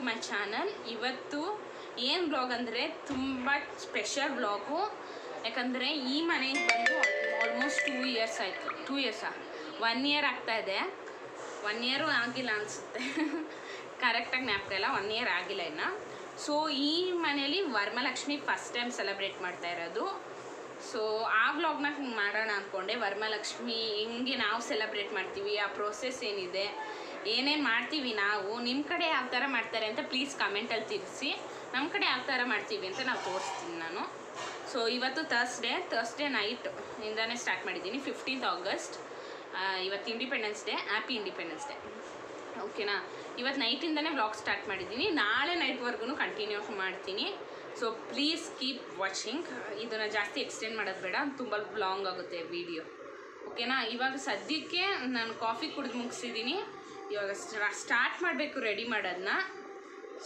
To my channel. ಇವತ್ತು ಏನು blog ಅಂದರೆ ತುಂಬ ಸ್ಪೆಷಲ್ ಬ್ಲಾಗು. ಯಾಕಂದರೆ ಈ ಮನೆಗೆ ಬಂದು ಆಲ್ಮೋಸ್ಟ್ 2 ಇಯರ್ಸ್ ಆಯಿತು. 2 ಇಯರ್ಸಾ 1 ಇಯರ್ ಆಗ್ತಾಯಿದೆ. 1 ಇಯರು ಆಗಿಲ್ಲ ಅನಿಸುತ್ತೆ, ಕರೆಕ್ಟಾಗಿ ಜ್ಞಾಪಕ ಇಲ್ಲ. 1 ಇಯರ್ ಆಗಿಲ್ಲ ಇನ್ನು. ಸೊ ಈ ಮನೇಲಿ ವರಮಹಾಲಕ್ಷ್ಮಿ ಫಸ್ಟ್ ಟೈಮ್ ಸೆಲೆಬ್ರೇಟ್ ಮಾಡ್ತಾ ಇರೋದು. ಸೊ ಆ ವ್ಲಾಗ್ನ ಮಾಡೋಣ ಅಂದ್ಕೊಂಡೆ. ವರಮಹಾಲಕ್ಷ್ಮಿ ಹೆಂಗೆ ನಾವು ಸೆಲೆಬ್ರೇಟ್ ಮಾಡ್ತೀವಿ, ಆ ಪ್ರೋಸೆಸ್ ಏನಿದೆ, ಏನೇನು ಮಾಡ್ತೀವಿ ನಾವು, ನಿಮ್ಮ ಕಡೆ ಯಾವ ಥರ ಮಾಡ್ತಾರೆ ಅಂತ ಪ್ಲೀಸ್ ಕಮೆಂಟಲ್ಲಿ ತಿಳಿಸಿ. ನಮ್ಮ ಕಡೆ ಯಾವ ಥರ ಮಾಡ್ತೀವಿ ಅಂತ ನಾವು ತೋರಿಸ್ತೀನಿ ನಾನು. ಸೊ ಇವತ್ತು ಥರ್ಸ್ಡೇ ನೈಟ್ ಇಂದಾನೆ ಸ್ಟಾರ್ಟ್ ಮಾಡಿದ್ದೀನಿ. 15th ಆಗಸ್ಟ್ ಇವತ್ತು independence day. Happy independence day. ಓಕೆನಾ. ಇವತ್ತು ನೈಟಿಂದನೇ ವ್ಲಾಗ್ ಸ್ಟಾರ್ಟ್ ಮಾಡಿದ್ದೀನಿ. ನಾಳೆ ನೈಟ್ವರೆಗೂ ಕಂಟಿನ್ಯೂ ಮಾಡ್ತೀನಿ. So please keep watching. ಇದನ್ನು ಜಾಸ್ತಿ ಎಕ್ಸ್ಟೆಂಡ್ ಮಾಡೋದು ಬೇಡ, ತುಂಬ ಲಾಂಗ್ ಆಗುತ್ತೆ ವಿಡಿಯೋ. ಓಕೆನಾ. ಇವಾಗ ಸದ್ಯಕ್ಕೆ ನಾನು ಕಾಫಿ ಕುಡಿದು ಮುಗಿಸಿದ್ದೀನಿ. ಇವಾಗ ಸ್ಟಾರ್ಟ್ ಮಾಡಬೇಕು ರೆಡಿ ಮಾಡೋದನ್ನ.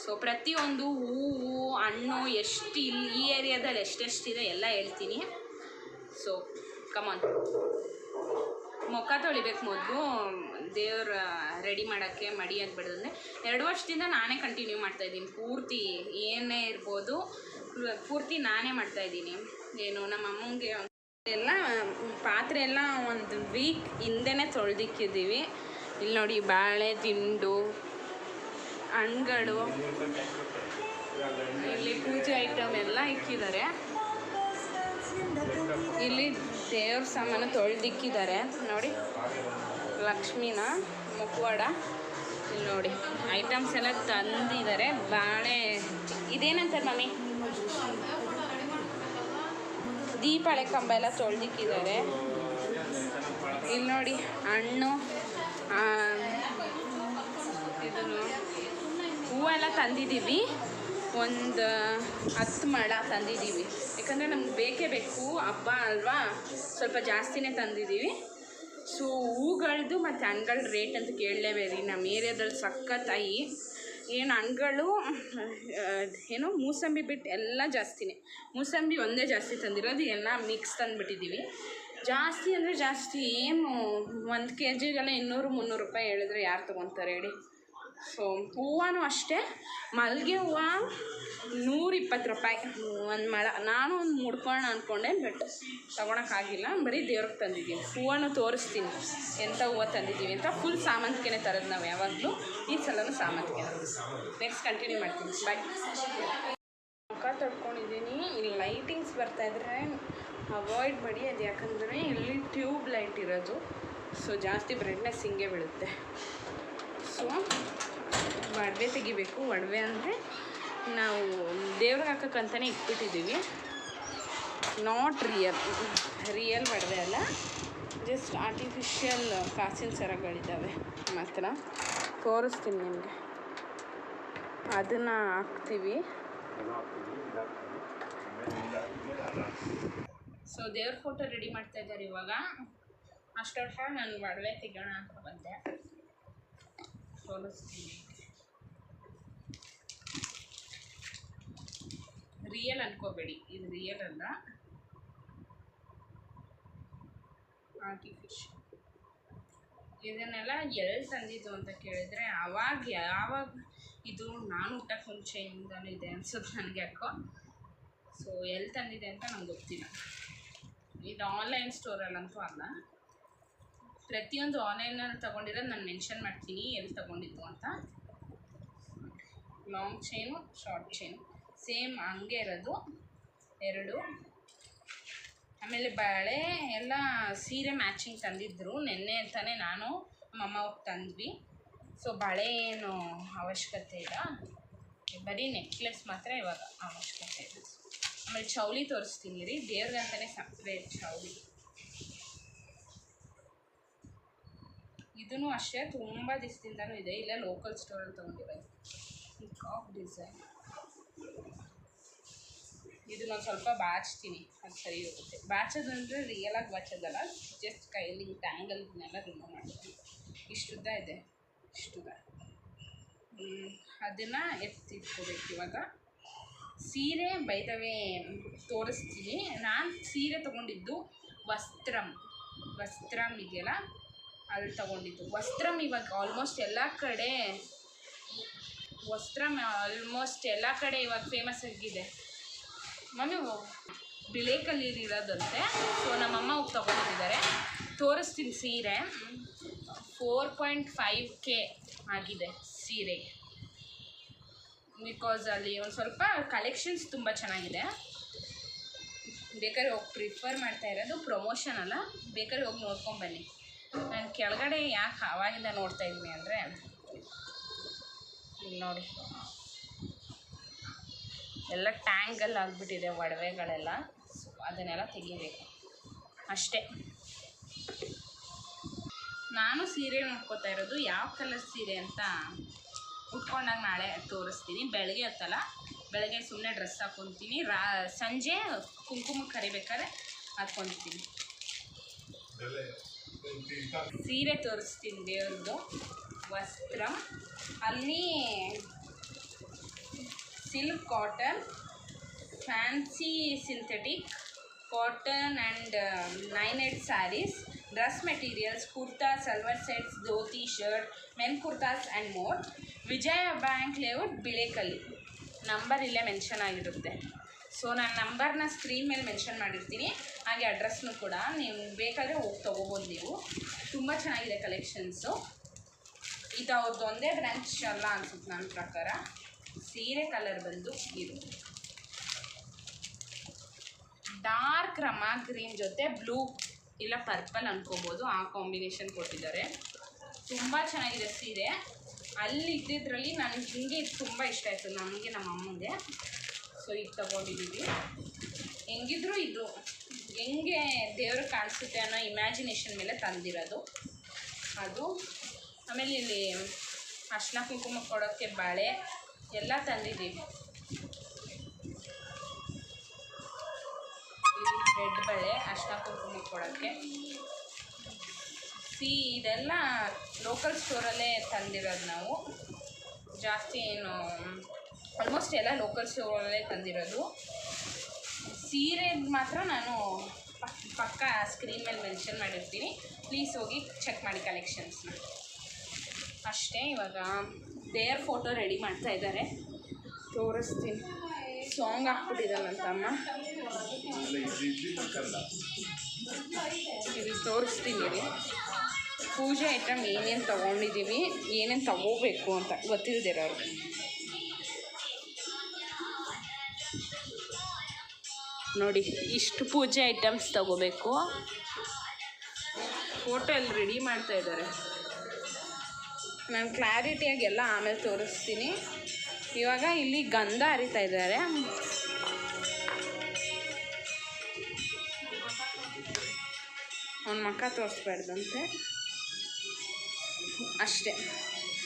ಸೊ ಪ್ರತಿಯೊಂದು ಹೂವು ಹಣ್ಣು ಎಷ್ಟು ಈ ಏರಿಯಾದಲ್ಲಿ ಎಷ್ಟೆಷ್ಟಿದೆ ಎಲ್ಲ ಹೇಳ್ತೀನಿ. ಸೊ ಕಮಾನ್, ಮುಖ ತೊಳಿಬೇಕು ಮೊದಲು. ದೇವ್ರ ರೆಡಿ ಮಾಡೋಕ್ಕೆ ಮಡಿಯಾಗಿ ಬಿಡೋದಂದರೆ 2 ವರ್ಷದಿಂದ ನಾನೇ ಕಂಟಿನ್ಯೂ ಮಾಡ್ತಾಯಿದ್ದೀನಿ. ಪೂರ್ತಿ ಏನೇ ಇರ್ಬೋದು ಪೂರ್ತಿ ನಾನೇ ಮಾಡ್ತಾಯಿದ್ದೀನಿ. ಏನು ನಮ್ಮ ಅಮ್ಮಂಗೆ ಎಲ್ಲ ಪಾತ್ರೆ ಎಲ್ಲ ಒಂದು ವೀಕ್ ಹಿಂದೆನೇ ತೊಳೆದಿಕ್ಕಿದ್ದೀವಿ. ಇಲ್ಲಿ ನೋಡಿ, ಬಾಳೆ ದಿಂಡು, ಹಣ್ಣುಗಳು, ಇಲ್ಲಿ ಪೂಜೆ ಐಟಮ್ ಎಲ್ಲ ಇಕ್ಕಿದ್ದಾರೆ. ಇಲ್ಲಿ ದೇವ್ರ ಸಾಮಾನು ತೊಳೆದಿಕ್ಕಿದ್ದಾರೆ ನೋಡಿ. ಲಕ್ಷ್ಮಿನ ಮುಖವಾಡ ಇಲ್ಲಿ ನೋಡಿ, ಐಟಮ್ಸ್ ಎಲ್ಲ ತಂದಿದ್ದಾರೆ. ಬಾಳೆ ಇದೇನಂತಾರೆ ಮಮ್ಮಿ, ದೀಪಾವಳಿ ಕಂಬ ಎಲ್ಲ ತೊಳೆದಿಕ್ಕಿದ್ದಾರೆ. ಇಲ್ಲಿ ನೋಡಿ ಹಣ್ಣು, ಇದನ್ನು ಹೂವೆಲ್ಲ ತಂದಿದ್ದೀವಿ. ಒಂದು 10 ಮೊಳ ತಂದಿದ್ದೀವಿ. ಯಾಕಂದರೆ ನಮ್ಗೆ ಬೇಕೇ ಬೇಕು, ಹಬ್ಬ ಅಲ್ವಾ, ಸ್ವಲ್ಪ ಜಾಸ್ತಿನೇ ತಂದಿದ್ದೀವಿ. ಸೊ ಹೂಗಳದ್ದು ಮತ್ತು ಹಣ್ಣುಗಳ ರೇಟ್ ಅಂತ ಕೇಳಲೇಬೇಡಿ. ನಮ್ಮ ಏರಿಯಾದಲ್ಲಿ ಸಖತ್ತಾಗಿ ಏನು ಹಣ್ಣುಗಳು ಏನು ಮೂಸಂಬಿ ಬಿಟ್ಟು ಎಲ್ಲ ಜಾಸ್ತಿನೇ. ಮೂಸಂಬಿ ಒಂದೇ ಜಾಸ್ತಿ ತಂದಿರೋದು, ಎಲ್ಲ ಮಿಕ್ಸ್ ತಂದುಬಿಟ್ಟಿದ್ದೀವಿ. ಜಾಸ್ತಿ ಅಂದರೆ ಜಾಸ್ತಿ ಏನು 1 kgಗೆಲ್ಲ 200-300 ರೂಪಾಯಿ ಹೇಳಿದ್ರೆ ಯಾರು ತೊಗೊತಾರೆ ಹೇಳಿ. ಸೊ ಹೂವು ಅಷ್ಟೇ. ಮಲ್ಲಿಗೆ ಹೂವು 120 ರೂಪಾಯಿ 1 ಮೊಳ. ನಾನು ಒಂದು ಮುಡ್ಕೊಳ್ಳೋಣ ಅಂದ್ಕೊಂಡೆ, ಬಟ್ ತೊಗೊಳಕ್ಕಾಗಿಲ್ಲ. ಬರೀ ದೇವ್ರಿಗೆ ತಂದಿದ್ದೀನಿ. ಹೂವನ್ನು ತೋರಿಸ್ತೀನಿ ಎಂಥ ಹೂವು ತಂದಿದ್ದೀವಿ ಅಂತ. ಫುಲ್ ಸಾಮಂತಿಗೆನೇ ತರೋದು ನಾವು ಯಾವಾಗಲೂ. ಈ ಸಲನೂ ಸಾಮಂತಿಗೆ. ನೆಕ್ಸ್ಟ್ ಕಂಟಿನ್ಯೂ ಮಾಡ್ತೀನಿ. ಬಾಯ್. ಮುಖ ತೊಡ್ಕೊಂಡಿದ್ದೀನಿ. ಇಲ್ಲಿ ಲೈಟಿಂಗ್ಸ್ ಬರ್ತಾಯಿದ್ರೆ ಅವಾಯ್ಡ್ ಮಾಡಿ. ಅದು ಯಾಕಂದರೆ ಇಲ್ಲಿ ಟ್ಯೂಬ್ ಲೈಟ್ ಇರೋದು. ಸೊ ಜಾಸ್ತಿ ಬ್ರೈಟ್ನೆಸ್ ಹಿಂಗೆ ಬೀಳುತ್ತೆ. ಸೊ ಒಡವೆ ತೆಗಿಬೇಕು. ಒಡವೆ ಅಂದರೆ ನಾವು ದೇವ್ರಿಗೆ ಹಾಕೋಕ್ಕಂತಲೇ ಇಟ್ಬಿಟ್ಟಿದ್ದೀವಿ. ನಾಟ್ ರಿಯಲ್ ಒಡವೆ ಅಲ್ಲ, ಜಸ್ಟ್ ಆರ್ಟಿಫಿಷಿಯಲ್ ಕಾಸಿನ ಸರಗಳಿದ್ದಾವೆ ಮಾತ್ರ. ತೋರಿಸ್ತೀನಿ ನಿಮಗೆ. ಅದನ್ನು ಹಾಕ್ತೀವಿ. ಸೊ ದೇವ್ರ ಫೋಟೋ ರೆಡಿ ಮಾಡ್ತಾ ಇದ್ದಾರೆ ಇವಾಗ. ಅಷ್ಟೊತ್ತ ನಾನು ಒಡವೆ ತೆಗೋಣ ಅಂತ ಬಂದೆ. ತೋರಿಸ್ತೀನಿ. ರಿಯಲ್ ಅನ್ಕೋಬೇಡಿ, ಇದು ರಿಯಲ್ ಅಲ್ಲ, ಆರ್ಟಿಫಿಷಿಯಲ್. ಇದನ್ನೆಲ್ಲ ಎಲ್ಲಿ ತಂದಿದ್ದು ಅಂತ ಕೇಳಿದರೆ ಯಾವಾಗ ಇದು ನಾನು ಊಟಕ್ಕೆ ಮುಂಚೆಯಿಂದಲೂ ಇದೆ ಅನ್ಸುತ್ತೆ ನನಗೆ ಯಾಕೋ. ಸೊ ಎಲ್ಲಿ ತಂದಿದೆ ಅಂತ ನಂಗೆ ಗೊತ್ತಿಲ್ಲ. ಇದು ಆನ್ಲೈನ್ ಸ್ಟೋರಲ್ಲಂತೂ ಅಲ್ಲ. ಪ್ರತಿಯೊಂದು ಆನ್ಲೈನಲ್ಲಿ ತೊಗೊಂಡಿರೋದು ನಾನು ಮೆನ್ಷನ್ ಮಾಡ್ತೀನಿ ಎಲ್ಲಿ ತೊಗೊಂಡಿದ್ದು ಅಂತ. Long chain, short chain same ಹಂಗೆ ಇರೋದು 2. ಆಮೇಲೆ ಬಳೆ ಎಲ್ಲ ಸೀರೆ ಮ್ಯಾಚಿಂಗ್ ತಂದಿದ್ದರು. ನೆನ್ನೆ ಅಂತಲೇ ನಾನು ನಮ್ಮಮ್ಮ ಹೋಗಿ ತಂದ್ವಿ. ಸೊ ಬಳೆ ಏನು ಅವಶ್ಯಕತೆ ಇಲ್ಲ, ಬರೀ ನೆಕ್ಲೆಸ್ ಮಾತ್ರ ಇವಾಗ ಅವಶ್ಯಕತೆ ಇದೆ. ಆಮೇಲೆ ಚೌಲಿ ತೋರಿಸ್ತೀನಿ ರೀ. ದೇವ್ರಿಗಂತಲೇ ಸಪ್ರೇಟ್ ಚೌಲಿ. ಇದೂ ಅಷ್ಟೇ ತುಂಬ ದಿವಸದಿಂದನೂ ಇದೆ. ಇಲ್ಲ ಲೋಕಲ್ ಸ್ಟೋರಲ್ಲಿ ತೊಗೊಂಡಿರೋದು. ಕಾಫ್ ಡಿಸೈನ್. ಇದನ್ನೊಂದು ಸ್ವಲ್ಪ ಬಾಚ್ತೀನಿ, ಅದು ಸರಿ ಹೋಗುತ್ತೆ. ಬಾಚೋದಂದರೆ ರಿಯಲಾಗಿ ಬಾಚೋದಲ್ಲ, ಜಸ್ಟ್ ಕೈಯಲ್ಲಿ ಟ್ಯಾಂಗಲ್ನೆಲ್ಲ ರಿಮೂವ್ ಮಾಡ್ತೀನಿ. ಇಷ್ಟುದ್ದ ಇದೆ, ಇಷ್ಟುದ್ದ. ಅದನ್ನು ಎತ್ತಿಟ್ಕೋಬೇಕು ಇವಾಗ. ಸೀರೆ ಬೈದವೇ ತೋರಿಸ್ತೀನಿ. ನಾನು ಸೀರೆ ತೊಗೊಂಡಿದ್ದು ವಸ್ತ್ರಂ ಇದೆಯಲ್ಲ ಅಲ್ಲಿ ತೊಗೊಂಡಿದ್ದು. ವಸ್ತ್ರಂ ಇವಾಗ ಆಲ್ಮೋಸ್ಟ್ ಎಲ್ಲ ಕಡೆ ವಸ್ತ್ರ ಆಲ್ಮೋಸ್ಟ್ ಎಲ್ಲ ಕಡೆ ಇವಾಗ ಫೇಮಸ್ ಆಗಿದೆ. ಮಮ್ಮಿ ಬಿಳೇಕಲ್ಲಿ ಇರೋದಂತೆ. ಸೊ ನಮ್ಮಮ್ಮ ಹೋಗಿ ತೊಗೊಂಡಿದ್ದಾರೆ. ತೋರಿಸ್ತೀನಿ ಸೀರೆ. 4.5K ಆಗಿದೆ ಸೀರೆ. ಬಿಕಾಸ್ ಅಲ್ಲಿ ಒಂದು ಸ್ವಲ್ಪ ಕಲೆಕ್ಷನ್ಸ್ ತುಂಬ ಚೆನ್ನಾಗಿದೆ. ಬೇಕಾದ್ರೆ ಹೋಗಿ ಪ್ರಿಫರ್ ಮಾಡ್ತಾ ಇರೋದು, ಪ್ರಮೋಷನ್ ಅಲ್ಲ, ಬೇಕಾದ್ರೆ ಹೋಗಿ ನೋಡ್ಕೊಂಬನ್ನಿ. ನಾನು ಕೆಳಗಡೆ ಯಾಕೆ ಆವಾಗಿಂದ ನೋಡ್ತಾ ಇದ್ದೀನಿ ಅಂದರೆ, ಇಲ್ಲಿ ನೋಡಿ ಎಲ್ಲ ಟ್ಯಾಂಗಲ್ಲಿ ಆಗಿಬಿಟ್ಟಿದೆ ಒಡವೆಗಳೆಲ್ಲ. ಸೊ ಅದನ್ನೆಲ್ಲ ತೆಗಿಬೇಕು ಅಷ್ಟೇ. ನಾನು ಸೀರೆ ನೋಡ್ಕೋತಾ ಇರೋದು ಯಾವ ಕಲರ್ ಸೀರೆ ಅಂತ ಉಟ್ಕೊಂಡಾಗ ನಾಳೆ ತೋರಿಸ್ತೀನಿ. ಬೆಳಗ್ಗೆ ಹೊತ್ತಲ್ಲ, ಬೆಳಗ್ಗೆ ಸುಮ್ಮನೆ ಡ್ರೆಸ್ ಹಾಕ್ಕೊತೀನಿ, ಸಂಜೆ ಕುಂಕುಮ ಕರಿಬೇಕಾದ್ರೆ ಹಾಕ್ಕೊತೀನಿ. ಸೀರೆ ತೋರಿಸ್ತೀನಿ ದೇವ್ರದ್ದು ವಸ್ತ್ರ. ಅಲ್ಲಿ silk, cotton, fancy synthetic, cotton and 9/8 saris, dress materials, kurta, salwar sets, dhoti, shirt, men kurtas and more. Vijaya bank layout, Bilekahalli. Number ಇಲ್ಲೇ ಮೆನ್ಷನ್ ಆಗಿರುತ್ತೆ. ಸೊ ನಾನು ನಂಬರ್ನ ಸ್ಕ್ರೀನ್ ಮೇಲೆ ಮೆನ್ಷನ್ ಮಾಡಿರ್ತೀನಿ, ಹಾಗೆ ಅಡ್ರೆಸ್ನು ಕೂಡ. ನೀವು ಬೇಕಾದರೆ ಹೋಗಿ ತೊಗೋಬೋದು ನೀವು. ತುಂಬ ಚೆನ್ನಾಗಿದೆ ಕಲೆಕ್ಷನ್ಸು. ಇದು ಅವ್ರದ್ದು ಒಂದೇ ಬ್ರ್ಯಾಂಚ್ ಅಲ್ಲ ಅನ್ಸುತ್ತೆ ನನ್ನ ಪ್ರಕಾರ. ಸೀರೆ ಕಲರ್ ಬಂದು ಇದು ಡಾರ್ಕ್ ರಮಾ ಗ್ರೀನ್ ಜೊತೆ ಬ್ಲೂ ಇಲ್ಲ ಪರ್ಪಲ್ ಅನ್ಕೋಬೋದು, ಆ ಕಾಂಬಿನೇಷನ್ ಕೊಟ್ಟಿದ್ದಾರೆ. ತುಂಬ ಚೆನ್ನಾಗಿದೆ ಸೀರೆ. ಅಲ್ಲಿ ಇದ್ದಿದ್ರಲ್ಲಿ ನನಗೆ ಹಿಂಗೆ ಇದು ತುಂಬ ಇಷ್ಟ ಆಯಿತು, ನಮಗೆ ನಮ್ಮ ಅಮ್ಮಗೆ. ಸೊ ಈಗ ತೊಗೊಂಡಿದ್ದೀವಿ. ಹೆಂಗಿದ್ರು ಇದು ಹೆಂಗೆ ದೇವ್ರಿಗೆ ಕಾಣಿಸುತ್ತೆ ಅನ್ನೋ ಇಮ್ಯಾಜಿನೇಷನ್ ಮೇಲೆ ತಂದಿರೋದು ಅದು. ಆಮೇಲೆ ಇಲ್ಲಿ ಅರ್ಶಿನ ಕುಂಕುಮ ಕೊಡೋಕ್ಕೆ ಬಳೆ ಎಲ್ಲ ತಂದಿದ್ದೀವಿ. ಇಲ್ಲಿ ರೆಡ್ ಬಳೆ ಅರ್ಶಿನ ಕುಂಕುಮ ಕೊಡೋಕ್ಕೆ. ಇದೆಲ್ಲ ಲೋಕಲ್ ಸ್ಟೋರಲ್ಲೇ ತಂದಿರೋದು ನಾವು. ಜಾಸ್ತಿ ಏನು, ಆಲ್ಮೋಸ್ಟ್ ಎಲ್ಲ ಲೋಕಲ್ ಸ್ಟೋರಲ್ಲೇ ತಂದಿರೋದು. ಸೀರೆ ಮಾತ್ರ ನಾನು ಪಕ್ಕ ಸ್ಕ್ರೀನ್ ಮೇಲೆ ಮೆನ್ಷನ್ ಮಾಡಿರ್ತೀನಿ, ಪ್ಲೀಸ್ ಹೋಗಿ ಚೆಕ್ ಮಾಡಿ ಕಲೆಕ್ಷನ್ಸ್ನ ಅಷ್ಟೇ. ಇವಾಗ ದೇವ್ರ ಫೋಟೋ ರೆಡಿ ಮಾಡ್ತಾ ಇದ್ದಾರೆ, ತೋರಿಸ್ತೀನಿ. ಸಾಂಗ್ ಹಾಕ್ಬಿಟ್ಟಿದ್ದಾನಂತ ಅಮ್ಮ, ಇಲ್ಲಿ ತೋರಿಸ್ತೀನಿ ರೀ. ಪೂಜೆ ಐಟಮ್ ಏನೇನು ತೊಗೊಂಡಿದ್ದೀವಿ, ಏನೇನು ತೊಗೋಬೇಕು ಅಂತ ಗೊತ್ತಿಲ್ದಿರೋರು. ನೋಡಿ, ಇಷ್ಟು ಪೂಜೆ ಐಟಮ್ಸ್ ತೊಗೋಬೇಕು. ಫೋಟೋ ಅಲ್ಲಿ ರೆಡಿ ಮಾಡ್ತಾ ಇದ್ದಾರೆ. ನಾನು ಕ್ಲಾರಿಟಿಯಾಗಿ ಎಲ್ಲ ಆಮೇಲೆ ತೋರಿಸ್ತೀನಿ. ಇವಾಗ ಇಲ್ಲಿ ಗಂಧ ಹರಿತಾ ಇದ್ದಾರೆ. ಅವ್ನ ಮಕ್ಕ ತೋರಿಸ್ಬಾರ್ದಂತೆ ಅಷ್ಟೇ,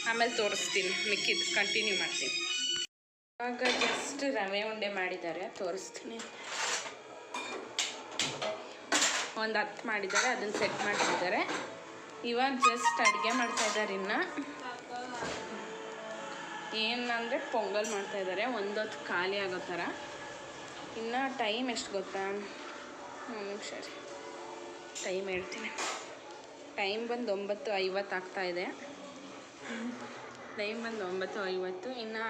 ಆಮೇಲೆ ತೋರಿಸ್ತೀನಿ. ಮಿಕ್ಕಿದ್ದು ಕಂಟಿನ್ಯೂ ಮಾಡ್ತೀನಿ. ಇವಾಗ ಜಸ್ಟ್ ರವೆ ಉಂಡೆ ಮಾಡಿದ್ದಾರೆ, ತೋರಿಸ್ತೀನಿ. ಒಂದು 10 ಮಾಡಿದ್ದಾರೆ, ಅದನ್ನು ಸೆಟ್ ಮಾಡ್ತಿದ್ದಾರೆ. ಇವಾಗ ಜಸ್ಟ್ ಅಡುಗೆ ಮಾಡ್ತಾಯಿದ್ದಾರೆ. ಇನ್ನು ಏನಂದರೆ ಪೊಂಗಲ್ ಮಾಡ್ತಾಯಿದ್ದಾರೆ, ಒಂದೊತ್ತು ಖಾಲಿ ಆಗೋ ಥರ. ಇನ್ನು ಟೈಮ್ ಎಷ್ಟು ಗೊತ್ತಾ? ಒಂದು ನಿಮಿಷ ರೀ, ಟೈಮ್ ಹೇಳ್ತೀನಿ. ಟೈಮ್ ಬಂದು 9:50 ಆಗ್ತಾಯಿದೆ. ಟೈಮ್ ಬಂದು 9:50. ಇನ್ನು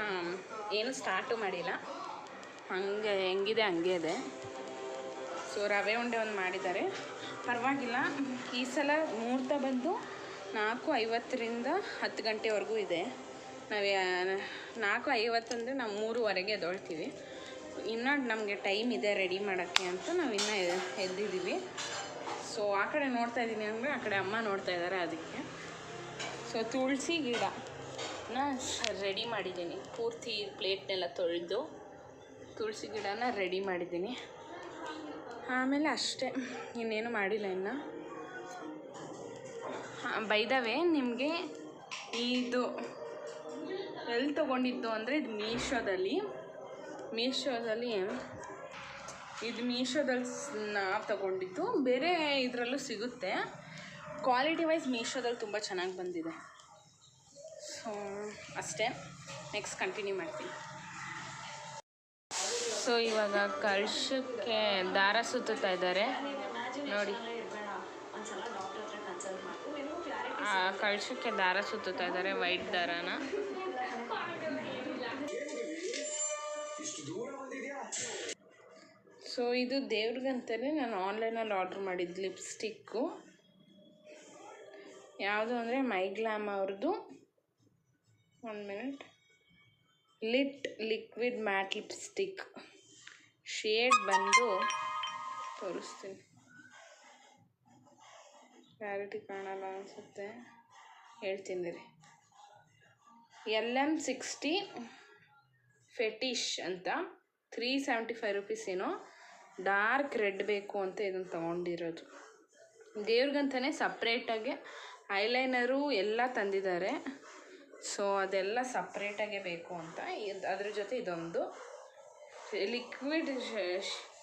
ಏನು ಸ್ಟಾರ್ಟು ಮಾಡಿಲ್ಲ, ಹಂಗೆ ಹೆಂಗಿದೆ ಹಂಗೆ ಇದೆ. ಸೊ ರವೆ ಉಂಡೆ ಒಂದು ಮಾಡಿದ್ದಾರೆ, ಪರವಾಗಿಲ್ಲ. ಈ ಸಲ ಮುಹೂರ್ತ ಬಂದು 4:50ರಿಂದ 10 ಗಂಟೆವರೆಗೂ ಇದೆ. ನಾವು 4:50 ಅಂದರೆ ನಾವು 3:15 ಎದ್ದೇಳ್ತೀವಿ. ಇನ್ನೂ ನಮಗೆ ಟೈಮ್ ಇದೆ ರೆಡಿ ಮಾಡೋಕ್ಕೆ ಅಂತ ನಾವು ಇನ್ನೂ ಎದ್ದಿದ್ದೀವಿ. ಸೊ ಆ ಕಡೆ ನೋಡ್ತಾ ಇದ್ದೀನಿ ಅಂದರೆ ಆ ಕಡೆ ಅಮ್ಮ ನೋಡ್ತಾ ಇದ್ದಾರೆ, ಅದಕ್ಕೆ. ಸೊ ತುಳಸಿ ಗಿಡನ ರೆಡಿ ಮಾಡಿದ್ದೀನಿ, ಪೂರ್ತಿ ಪ್ಲೇಟ್ನೆಲ್ಲ ತೊಳೆದು ತುಳಸಿ ಗಿಡನ ರೆಡಿ ಮಾಡಿದ್ದೀನಿ. ಆಮೇಲೆ ಅಷ್ಟೇ, ಇನ್ನೇನು ಮಾಡಿಲ್ಲ ಇನ್ನು. ಬೈದವೇ ನಿಮಗೆ ಇದು ಎಲ್ಲಿ ತೊಗೊಂಡಿದ್ದು ಅಂದರೆ ಇದು ಮೀಶೋದಲ್ಲಿ ಇದು ಮೀಶೋದಲ್ಲಿ ನಾವು ತೊಗೊಂಡಿದ್ದು. ಬೇರೆ ಇದರಲ್ಲೂ ಸಿಗುತ್ತೆ, ಕ್ವಾಲಿಟಿ ವೈಸ್ ಮೀಶೋದಲ್ಲಿ ತುಂಬ ಚೆನ್ನಾಗಿ ಬಂದಿದೆ. ಸೊ ಅಷ್ಟೇ, ನೆಕ್ಸ್ಟ್ ಕಂಟಿನ್ಯೂ ಮಾಡ್ತೀನಿ. ಸೊ ಇವಾಗ ಕಳಶಕ್ಕೆ ದಾರ ಸುತ್ತಾ ಇದ್ದಾರೆ ನೋಡಿ. ಕಳಶಕ್ಕೆ ದಾರ ಸುತ್ತಾ ಇದ್ದಾರೆ, ವೈಟ್ ದಾರನ. ಸೊ ಇದು ದೇವ್ರಿಗಂತಲೇ ನಾನು ಆನ್ಲೈನಲ್ಲಿ ಆರ್ಡ್ರ್ ಮಾಡಿದ್ದು ಲಿಪ್ಸ್ಟಿಕ್ಕು. ಯಾವುದು ಅಂದರೆ ಮೈಗ್ಲಾಮ್ ಅವ್ರದ್ದು 1 minute liquid mat lipstick. Shade ಬಂದು ತೋರಿಸ್ತೀನಿ, ಕ್ಲಾರಿಟಿ ಕಾಣಲ್ಲ ಅನಿಸುತ್ತೆ, ಹೇಳ್ತೀನಿ ರೀ. LM60 ಫೆಟಿಶ್ ಅಂತ 375 ರುಪೀಸ್ ಏನೋ. ಡಾರ್ಕ್ ರೆಡ್ ಬೇಕು ಅಂತ ಇದನ್ನು ತೊಗೊಂಡಿರೋದು. ದೇವ್ರಿಗಂತಲೇ ಸಪ್ರೇಟಾಗಿ ಐಲೈನರು ಎಲ್ಲ ತಂದಿದ್ದಾರೆ. ಸೊ ಅದೆಲ್ಲ ಸಪ್ರೇಟಾಗೆ ಬೇಕು ಅಂತ ಅದ್ರ ಜೊತೆ ಇದೊಂದು ಲಿಕ್ವಿಡ್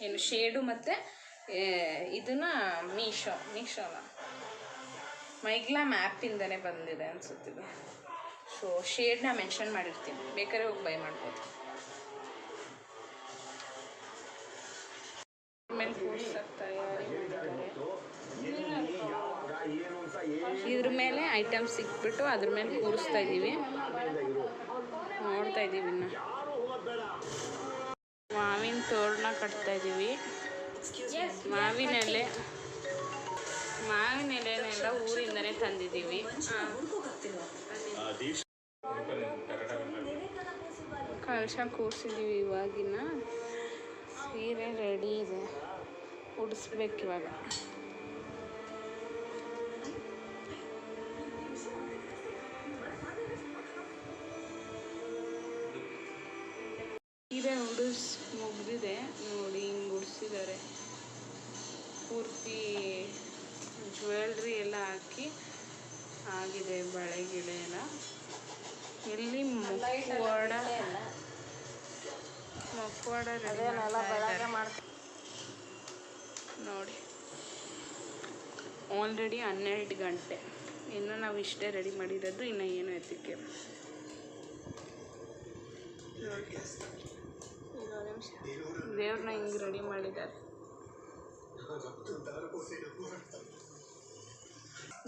ಏನು ಶೇಡು. ಮತ್ತು ಇದನ್ನು ಮೀಶೋನ ಮೈಗ್ಲಾಮ್ ಆ್ಯಪಿಂದನೇ ಬಂದಿದೆ ಅನಿಸುತ್ತಿದೆ. ಸೊ ಶೇಡ್ನ ಮೆನ್ಷನ್ ಮಾಡಿರ್ತೀನಿ, ಬೇಕಾದ್ರೆ ಹೋಗಿ ಬೈ ಮಾಡ್ಬೋದು. ಮೇಲೆ ಕೂರ್ಸಕ್ಕೆ ತಯಾರಿ ಮಾಡಿದ್ದಾರೆ. ಇದ್ರ ಮೇಲೆ ಐಟಮ್ ಸಿಕ್ಬಿಟ್ಟು ಅದ್ರ ಮೇಲೆ ಕೂರಿಸ್ತಾ ಇದ್ದೀವಿ, ನೋಡ್ತಾ ಇದ್ದೀವಿ. ಇನ್ನು ಮಾವಿನ ತೋರಣ ಕಟ್ತಾ ಇದ್ದೀವಿ. ಮಾವಿನ ಎಲೆನೆಲ್ಲ ಊರಿಂದನೇ ತಂದಿದ್ದೀವಿ. ಕಲಶ ಕೂರಿಸಿದ್ದೀವಿ. ಇವಾಗಿನ ಸೀರೆ ರೆಡಿ ಇದೆ, ಉಡಿಸ್ಬೇಕು ಇವಾಗ. ಸೀರೆ ಮುಗಿದಿದೆ ನೋಡಿ, ಹಿಂಗೆ ಉಡಿಸಿದ್ದಾರೆ. ಪೂರ್ತಿ ಜ್ಯುವೆಲ್ರಿ ಎಲ್ಲ ಹಾಕಿ ಆಗಿದೆ, ಬಳೆ ಗಿಳೆ ಎಲ್ಲ. ಎಲ್ಲಿ ಮುಖವಾಡ ನೋಡಿ. ಆಲ್ರೆಡಿ 12 ಗಂಟೆ, ಇನ್ನು ನಾವು ಇಷ್ಟೇ ರೆಡಿ ಮಾಡಿರೋದು, ಇನ್ನು ಏನು ಎತ್ತಿಕ್ಕೆ ನೋಡಿ. ದೇವ್ರನ್ನ ಹಿಂಗೆ ರೆಡಿ ಮಾಡಿದ್ದಾರೆ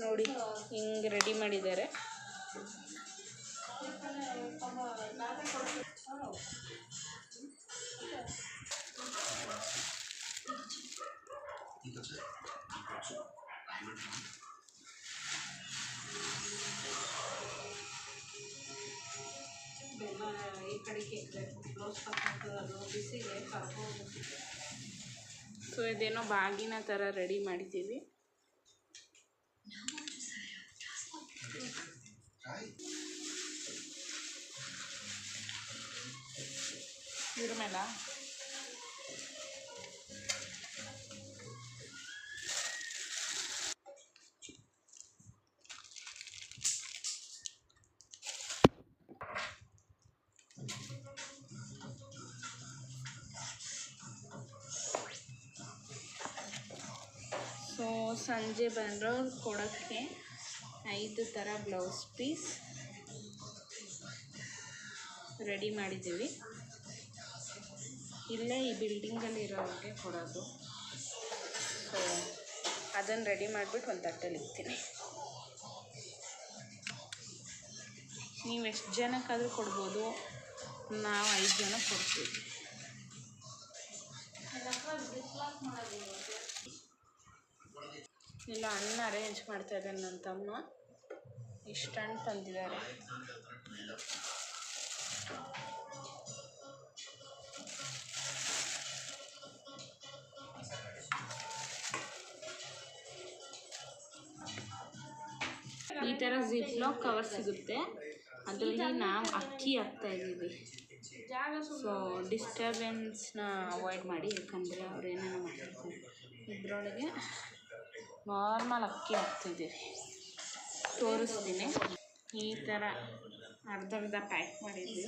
ನೋಡಿ, ಹಿಂಗೆ ರೆಡಿ ಮಾಡಿದ್ದಾರೆ. ಸೊ ಇದೇನೋ ಬಾಗಿನ ಥರ ರೆಡಿ ಮಾಡಿದ್ದೀವಿ. ಇದ್ರ ಮೇಲೆ ಸೊ ಸಂಜೆ ಬಂದವ್ರು ಕೊಡೋಕ್ಕೆ 5 ಥರ ಬ್ಲೌಸ್ ಪೀಸ್ ರೆಡಿ ಮಾಡಿದ್ದೀವಿ. ಇಲ್ಲೇ ಈ ಬಿಲ್ಡಿಂಗಲ್ಲಿ ಇರೋರಿಗೆ ಕೊಡೋದು. ಸೊ ಅದನ್ನು ರೆಡಿ ಮಾಡಿಬಿಟ್ಟು ಒಂದು ತಟ್ಟೆಲಿ ಇಡ್ತೀನಿ. ನೀವು ಎಷ್ಟು ಜನಕ್ಕಾದರೂ ಕೊಡ್ಬೋದು, ನಾವು 5 ಜನಕ್ಕೆ ಕೊಡ್ತೀವಿ. ಇಲ್ಲ ಅನ್ನ ಅರೇಂಜ್ ಮಾಡ್ತಾಯಿದ್ದಾನೆ ನನ್ನ ತಮ್ಮ. ಇಷ್ಟು ಹಣ್ಣು ತಂದಿದ್ದಾರೆ. ಈ ಥರ ಜಿಪ್ಲಾಕ್ ಕವರ್ ಸಿಗುತ್ತೆ, ಅದರಲ್ಲಿ ನಾವು ಅಕ್ಕಿ ಹಾಕ್ತಾ ಇದ್ದೀವಿ. ಸೊ ಡಿಸ್ಟರ್ಬೆನ್ಸ್ನ ಅವಾಯ್ಡ್ ಮಾಡಿ, ಯಾಕಂದರೆ ಅವ್ರು ಏನೇನೋ ಮಾಡ್ತಿರ್ತಾರೆ. ಇದರೊಳಗೆ ನಾರ್ಮಲ್ ಅಕ್ಕಿ ಹಾಕ್ತಿದ್ದೀವಿ. ತೋರಿಸ್ತೀನಿ. ಈ ಥರ ಅರ್ಧ ಪ್ಯಾಕ್ ಮಾಡಿದ್ವಿ.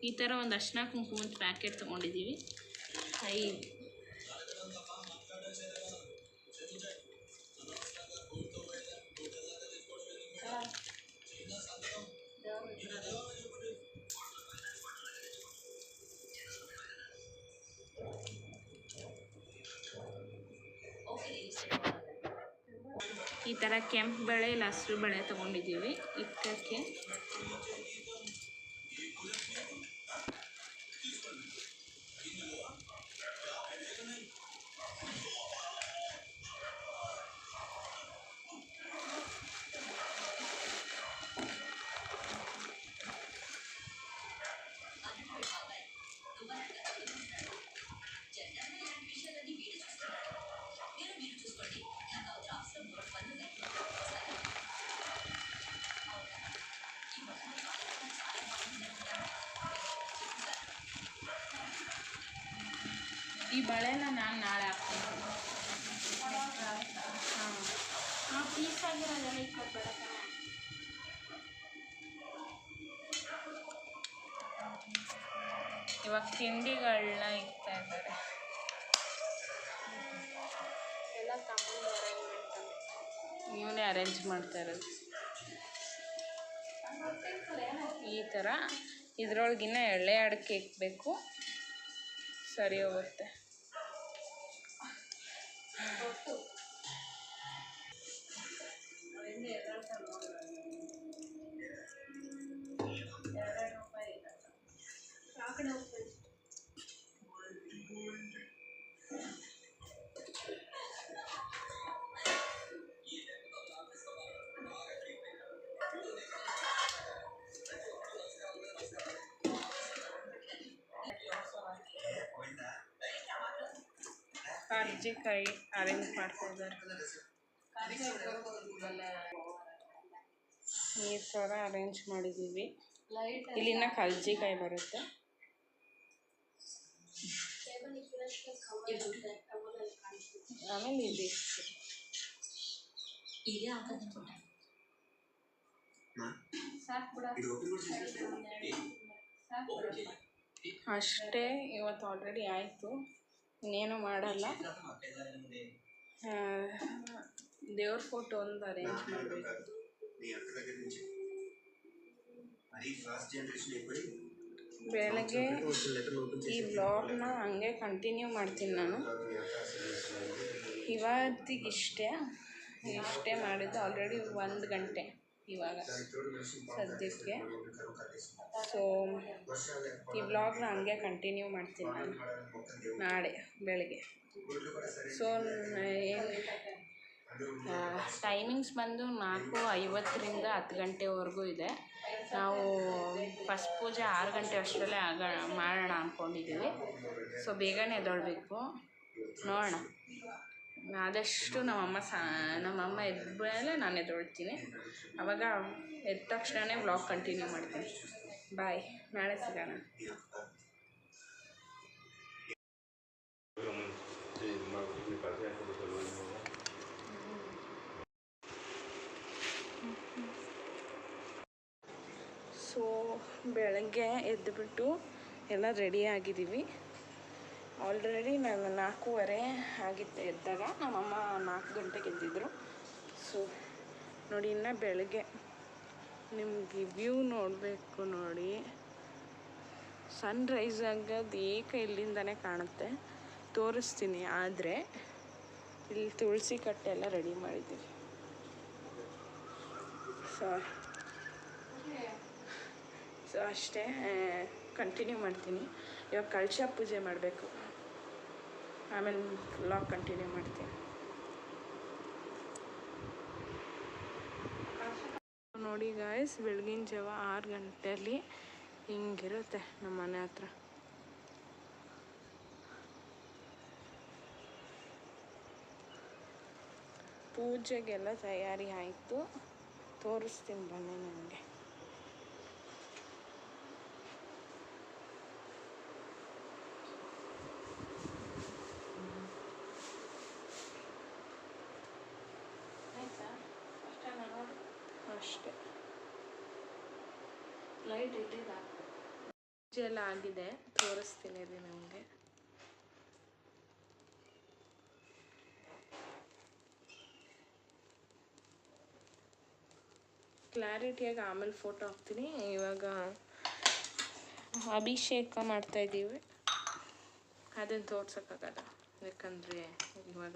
ಈ ಥರ ಒಂದು ಅರಿಶಿನ ಕುಂಕುಮದ ಪ್ಯಾಕೆಟ್ ತೊಗೊಂಡಿದ್ದೀವಿ. 5 ಈ ಈ ಥರ ಕೆಂಪು ಬೇಳೆ ಇಲ್ಲ ಹಸಿರು ಬೇಳೆ ತೊಗೊಂಡಿದ್ದೀವಿ ಇಕ್ಕಕ್ಕೆ. ಈ ಬಳೆನ ನಾನು ನಾಳೆ ಹಾಕ್ತೀನಿ. ಹಾಂ ಪೀಸ್ ಆಗಿರೋದೆಲ್ಲ ಇಕ್ಕೊಬೇಡ. ಇವಾಗ ತಿಂಡಿಗಳನ್ನ ಇಕ್ತಾ ಇದ್ದಾರೆ ಎಲ್ಲ. ಇವನೇ ಅರೇಂಜ್ ಮಾಡ್ತಾ ಇರೋದು ಈ ಥರ. ಇದ್ರೊಳಗಿನ್ನ ಎಳ್ಳೆ ಅಡಿಕೆ ಇಕ್ಬೇಕು, ಸರಿ ಹೋಗುತ್ತೆ. ಕರ್ಜಿಕಾಯಿ ಅರೇಂಜ್ ಮಾಡ್ತಾ ಇದ್ದಾರೆ. ಈ ಥರ ಅರೇಂಜ್ ಮಾಡಿದ್ದೀವಿ. ಇಲ್ಲಿನ ಕರ್ಜಿಕಾಯಿ ಬರುತ್ತೆ. ಆಮೇಲೆ ಇದೆ ಅಷ್ಟೇ. ಇವತ್ತು ಆಲ್ರೆಡಿ ಆಯಿತು, ಇನ್ನೇನು ಮಾಡಲ್ಲ. ದೇವ್ರ ಫೋಟೋ ಒಂದು ಅರೇಂಜ್ ಮಾಡಬೇಕು. ಬೆಳಗ್ಗೆ ಈ ವ್ಲಾಗ್ನ ಹಂಗೆ ಕಂಟಿನ್ಯೂ ಮಾಡ್ತೀನಿ ನಾನು. ಇವತ್ತಿಗಿಷ್ಟೇ ಮಾಡಿದ್ದು. ಆಲ್ರೆಡಿ 1 ಗಂಟೆ ಇವಾಗ ಸದ್ಯಕ್ಕೆ. ಸೊ ಈ ವ್ಲಾಗ್ನ ಹಂಗೆ ಕಂಟಿನ್ಯೂ ಮಾಡ್ತೀನಿ ನಾನು ನಾಳೆ ಬೆಳಗ್ಗೆ. ಸೊ ಟೈಮಿಂಗ್ಸ್ ಬಂದು 4:50ರಿಂದ 10 ಗಂಟೆವರೆಗೂ ಇದೆ. ನಾವು ಫಸ್ಟ್ ಪೂಜೆ 6 ಗಂಟೆ ಅಷ್ಟರಲ್ಲೇ ಮಾಡೋಣ ಅಂದ್ಕೊಂಡಿದ್ದೀವಿ. ಸೊ ಬೇಗನೆ ಎದ್ದೇಳಬೇಕು, ನೋಡೋಣ. ಆದಷ್ಟು ನಮ್ಮಮ್ಮ ಎದ್ದ ಮೇಲೆ ನಾನು ಎದ್ದೇಳ್ತೀನಿ. ಆವಾಗ ಎದ್ದ ತಕ್ಷಣವೇ ವ್ಲಾಗ್ ಕಂಟಿನ್ಯೂ ಮಾಡ್ತೀನಿ. ಬಾಯ್, ನಾಳೆ ಸಿಗೋಣ. ಸೊ ಬೆಳಗ್ಗೆ ಎದ್ದುಬಿಟ್ಟು ಎಲ್ಲ ರೆಡಿ ಆಗಿದ್ದೀವಿ. ಆಲ್ರೆಡಿ ನಾನು 4:15 ಆಗಿತ್ತು ಎದ್ದಾಗ. ನಮ್ಮಮ್ಮ 4 ಗಂಟೆಗೆ ಎದ್ದಿದ್ರು. ಸೊ ನೋಡಿ, ಇನ್ನು ಬೆಳಗ್ಗೆ ನಿಮಗೆ ವ್ಯೂ ನೋಡಬೇಕು ನೋಡಿ. ಸನ್ರೈಸ್ ಆಗೋದು ಇಲ್ಲಿಂದನೇ ಕಾಣುತ್ತೆ, ತೋರಿಸ್ತೀನಿ. ಆದರೆ ಇಲ್ಲಿ ತುಳಸಿ ಕಟ್ಟೆ ಎಲ್ಲ ರೆಡಿ ಮಾಡಿದ್ದೀವಿ. ಸೊ ಅಷ್ಟೇ, ಕಂಟಿನ್ಯೂ ಮಾಡ್ತೀನಿ. ಇವಾಗ ಕಳಶ ಪೂಜೆ ಮಾಡಬೇಕು, ಆಮೇಲೆ ವ್ಲಾಗ್ ಕಂಟಿನ್ಯೂ ಮಾಡ್ತೀನಿ. ನೋಡಿ ಗಾಯ್ಸ್, ಬೆಳಗಿನ ಜಾವ 6 ಗಂಟೆಯಲ್ಲಿ ಹಿಂಗಿರುತ್ತೆ ನಮ್ಮ ಮನೆ ಹತ್ರ. ಪೂಜೆಗೆಲ್ಲ ತಯಾರಿ ಆಯಿತು, ತೋರಿಸ್ತೀನಿ ಬನ್ನಿ ನನಗೆ. ಅಷ್ಟೇ, ಲೈಟ್ ಇಟ್ಟಿಲ್ಲ. ಪೂಜೆ ಎಲ್ಲ ಆಗಿದೆ, ತೋರಿಸ್ತೀನಿ ರೀ ನಮಗೆ. ಕ್ಲಾರಿಟಿಯಾಗಿ ಆಮೇಲೆ ಫೋಟೋ ಹಾಕ್ತೀನಿ. ಇವಾಗ ಅಭಿಷೇಕ ಮಾಡ್ತಾಯಿದ್ದೀವಿ, ಅದನ್ನು ತೋರ್ಸೋಕ್ಕಾಗಲ್ಲ ಯಾಕಂದರೆ ಇವಾಗ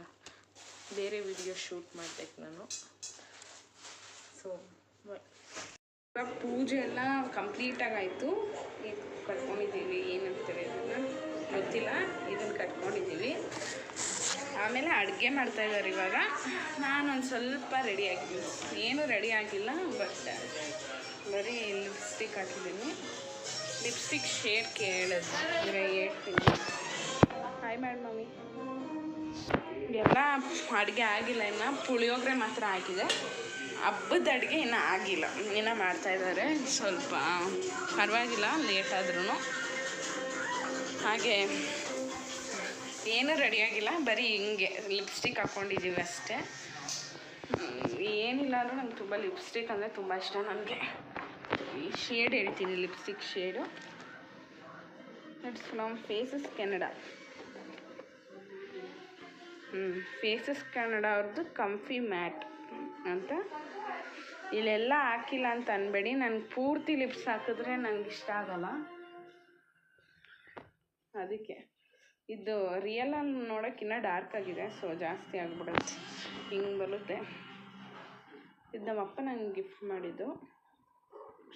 ಬೇರೆ ವಿಡಿಯೋ ಶೂಟ್ ಮಾಡಬೇಕು ನಾನು. ಸೊ ಇವಾಗ ಪೂಜೆ ಎಲ್ಲ ಕಂಪ್ಲೀಟಾಗಿ ಆಯಿತು. ಇದು ಕಟ್ಕೊಂಡಿದ್ದೀವಿ, ಏನಂತಾರೆ ಅದನ್ನು ಗೊತ್ತಿಲ್ಲ, ಇದನ್ನು ಕಟ್ಕೊಂಡಿದ್ದೀವಿ. ಆಮೇಲೆ ಅಡುಗೆ ಮಾಡ್ತಾಯಿದ್ದಾರೆ ಇವಾಗ. ನಾನೊಂದು ಸ್ವಲ್ಪ ರೆಡಿ ಆಗಿದ್ದೀನಿ, ಏನೂ ರೆಡಿ ಆಗಿಲ್ಲ, ಬಟ್ ಬರೀ ಲಿಪ್ಸ್ಟಿಕ್ ಹಾಕಿದ್ದೀನಿ. ಲಿಪ್ಸ್ಟಿಕ್ ಶೇಡ್ ಕೇಳಿದ್ರೆ ಹೇಳ್ತೀನಿ. ಹಾಯ್ ಮಾಡಿ ಮಮ್ಮಿ. ಎಲ್ಲ ಅಡುಗೆ ಆಗಿಲ್ಲ, ಇನ್ನು ಪುಳಿಯೋಗರೆ ಮಾತ್ರ ಆಗಿದೆ. ಹಬ್ಬದ ಅಡುಗೆ ಇನ್ನೂ ಆಗಿಲ್ಲ, ಇನ್ನೂ ಮಾಡ್ತಾಯಿದ್ದಾರೆ. ಸ್ವಲ್ಪ ಪರವಾಗಿಲ್ಲ ಲೇಟ್ ಆದ್ರೂ. ಹಾಗೆ ಏನೂ ರೆಡಿಯಾಗಿಲ್ಲ, ಬರೀ ಹಿಂಗೆ ಲಿಪ್ಸ್ಟಿಕ್ ಹಾಕ್ಕೊಂಡಿದ್ದೀವಿ ಅಷ್ಟೇ. ಏನಿಲ್ಲ ಅಂದರೂ ನಂಗೆ ತುಂಬ ಲಿಪ್ಸ್ಟಿಕ್ ಅಂದರೆ ತುಂಬ ಇಷ್ಟ. ನನಗೆ ಈ ಶೇಡ್ ಹೇಳ್ತೀನಿ, lipstick shade it's from Faces Canada. Faces Canada ಅವ್ರದ್ದು ಕಂಫಿ ಮ್ಯಾಟ್ ಅಂತ. ಇಲ್ಲೆಲ್ಲ ಹಾಕಿಲ್ಲ ಅಂತ ಅನ್ಬೇಡಿ, ನನಗೆ ಪೂರ್ತಿ ಲಿಪ್ಸ್ ಹಾಕಿದ್ರೆ ನನಗೆ ಇಷ್ಟ ಆಗಲ್ಲ, ಅದಕ್ಕೆ. ಇದು ರಿಯಲಲ್ಲಿ ನೋಡೋಕ್ಕಿನ್ನ ಡಾರ್ಕ್ ಆಗಿದೆ, ಸೊ ಜಾಸ್ತಿ ಆಗಿಬಿಡುತ್ತೆ, ಹಿಂಗೆ ಬರುತ್ತೆ. ಇದು ನಮ್ಮಪ್ಪ ನನಗೆ ಗಿಫ್ಟ್ ಮಾಡಿದ್ದು.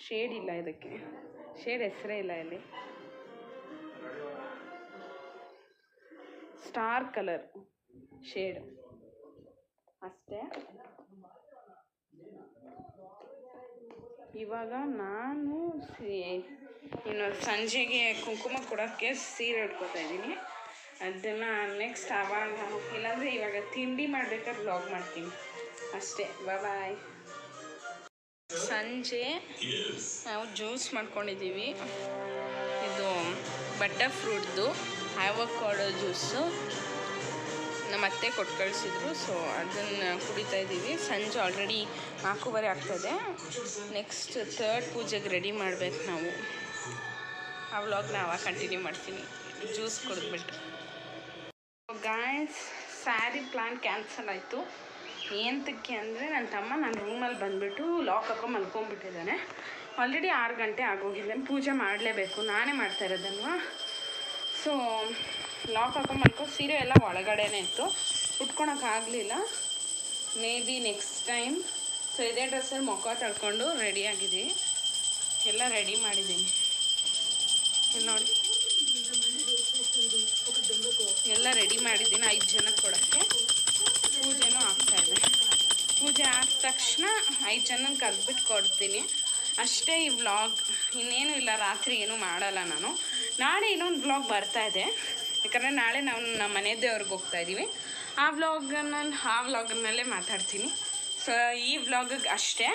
ಶೇಡ್ ಇಲ್ಲ ಇದಕ್ಕೆ, ಶೇಡ್ ಹೆಸರೇ ಇಲ್ಲ ಇಲ್ಲಿ. ಸ್ಟಾರ್ ಕಲರ್ ಶೇಡ್ ಅಷ್ಟೇ. ಇವಾಗ ನಾನು ಇನ್ನು ಸಂಜೆಗೆ ಕುಂಕುಮ ಕೊಡೋಕ್ಕೆ ಸೀರೆ ಉಟ್ಕೋತಾ ಇದ್ದೀನಿ. ಅದನ್ನು ನೆಕ್ಸ್ಟ್ ಆವಾಗ, ಇಲ್ಲಾಂದರೆ ಇವಾಗ ತಿಂಡಿ ಮಾಡ್ಬೇಕಾದ್ರೆ ವ್ಲಾಗ್ ಮಾಡ್ತೀನಿ ಅಷ್ಟೇ. ಬಾಯ್. ಸಂಜೆ ನಾವು ಜ್ಯೂಸ್ ಮಾಡ್ಕೊಂಡಿದ್ದೀವಿ. ಇದು ಬಟರ್ ಫ್ರೂಟ್ದು ಆವಕಾಡೋ ಜ್ಯೂಸು ನಮ್ಮ ಅತ್ತೆ ಕೊಟ್ಟು ಕಳಿಸಿದ್ರು, ಸೊ ಅದನ್ನು ಕುಡಿತಾ ಇದ್ದೀವಿ. ಸಂಜೆ ಆಲ್ರೆಡಿ 4:15 ಆಗ್ತದೆ. ನೆಕ್ಸ್ಟ್ ಥರ್ಡ್ ಪೂಜೆಗೆ ರೆಡಿ ಮಾಡಬೇಕು ನಾವು. ಆ ವ್ಲಾಗ್ನ ಅವಾಗ ಕಂಟಿನ್ಯೂ ಮಾಡ್ತೀನಿ, ಜ್ಯೂಸ್ ಕುಡಿದ್ಬಿಟ್ಟು. ಗಾಯ್ಸ್, ಸ್ಯಾರಿ ಪ್ಲ್ಯಾನ್ ಕ್ಯಾನ್ಸಲ್ ಆಯಿತು. ಏನಕ್ಕೆ ಅಂದರೆ ನನ್ನ ತಮ್ಮ ನನ್ನ ರೂಮಲ್ಲಿ ಬಂದುಬಿಟ್ಟು ಲಾಕ್ ಹಾಕೊಂಡು ಮಲ್ಕೊಂಡ್ಬಿಟ್ಟಿದ್ದಾನೆ. ಆಲ್ರೆಡಿ 6 ಗಂಟೆ ಆಗೋಗಿದೆ, ಪೂಜೆ ಮಾಡಲೇಬೇಕು, ನಾನೇ ಮಾಡ್ತಾ ಇರೋದಲ್ವ. ಸೊ ಲಾಕ್ ಹಾಕೊಂಡು ಸೀರೆ ಎಲ್ಲ ಒಳಗಡೆನೇ ಇತ್ತು, ಉಟ್ಕೊಳಕ್ಕಾಗಲಿಲ್ಲ. Maybe next time. So ಇದೇ ಡ್ರೆಸ್ಸಲ್ಲಿ ಮುಖ ತೊಳ್ಕೊಂಡು ರೆಡಿಯಾಗಿದ್ದೀವಿ, ಎಲ್ಲ ರೆಡಿ ಮಾಡಿದ್ದೀನಿ. ಇಲ್ಲಿ ನೋಡಿ, ಎಲ್ಲ ರೆಡಿ ಮಾಡಿದ್ದೀನಿ 5 ಜನಕ್ಕೆ ಕೊಡೋಕ್ಕೆ. ಪೂಜೆನೂ ಆಗ್ತಾಯಿದೆ. ಪೂಜೆ ಆದ ತಕ್ಷಣ 5 ಜನಕ್ಕೆ ಕರೆದ್ಬಿಟ್ಟು ಕೊಡ್ತೀನಿ ಅಷ್ಟೇ. ಈ ವ್ಲಾಗ್ ಇನ್ನೇನು ಇಲ್ಲ, ರಾತ್ರಿ ಏನೂ ಮಾಡಲ್ಲ ನಾನು. ನಾಳೆ ಇನ್ನೊಂದು ವ್ಲಾಗ್ ಬರ್ತಾಯಿದೆ, ಯಾಕಂದರೆ ನಾಳೆ ನಾವು ನಮ್ಮ ಮನೆ ದೇವ್ರಿಗೆ ಹೋಗ್ತಾಯಿದ್ದೀವಿ. ಆ ವ್ಲಾಗ್ನಲ್ಲೇ ಮಾತಾಡ್ತೀನಿ. ಸೊ ಈ ವ್ಲಾಗಿಗೆ ಅಷ್ಟೇ.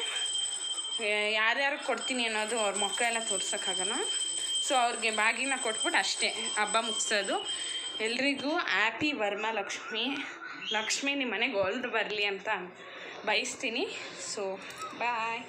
ಯಾರ್ಯಾರು ಕೊಡ್ತೀನಿ ಅನ್ನೋದು ಅವ್ರ ಮುಖ ಎಲ್ಲ ತೋರ್ಸೋಕ್ಕಾಗಲ್ಲ. ಸೊ ಅವ್ರಿಗೆ ಬಾಗಿನ ಕೊಟ್ಬಿಟ್ಟು ಅಷ್ಟೇ ಹಬ್ಬ ಮುಗಿಸೋದು. ಎಲ್ರಿಗೂ ಹ್ಯಾಪಿ ವರಮಹಾಲಕ್ಷ್ಮಿ. ಲಕ್ಷ್ಮಿ ನಿಮ್ಮ ಮನೆಗೆ ಒಲ್ದು ಬರಲಿ ಅಂತ ಬಯಸ್ತೀನಿ. ಸೊ ಬಾಯ್.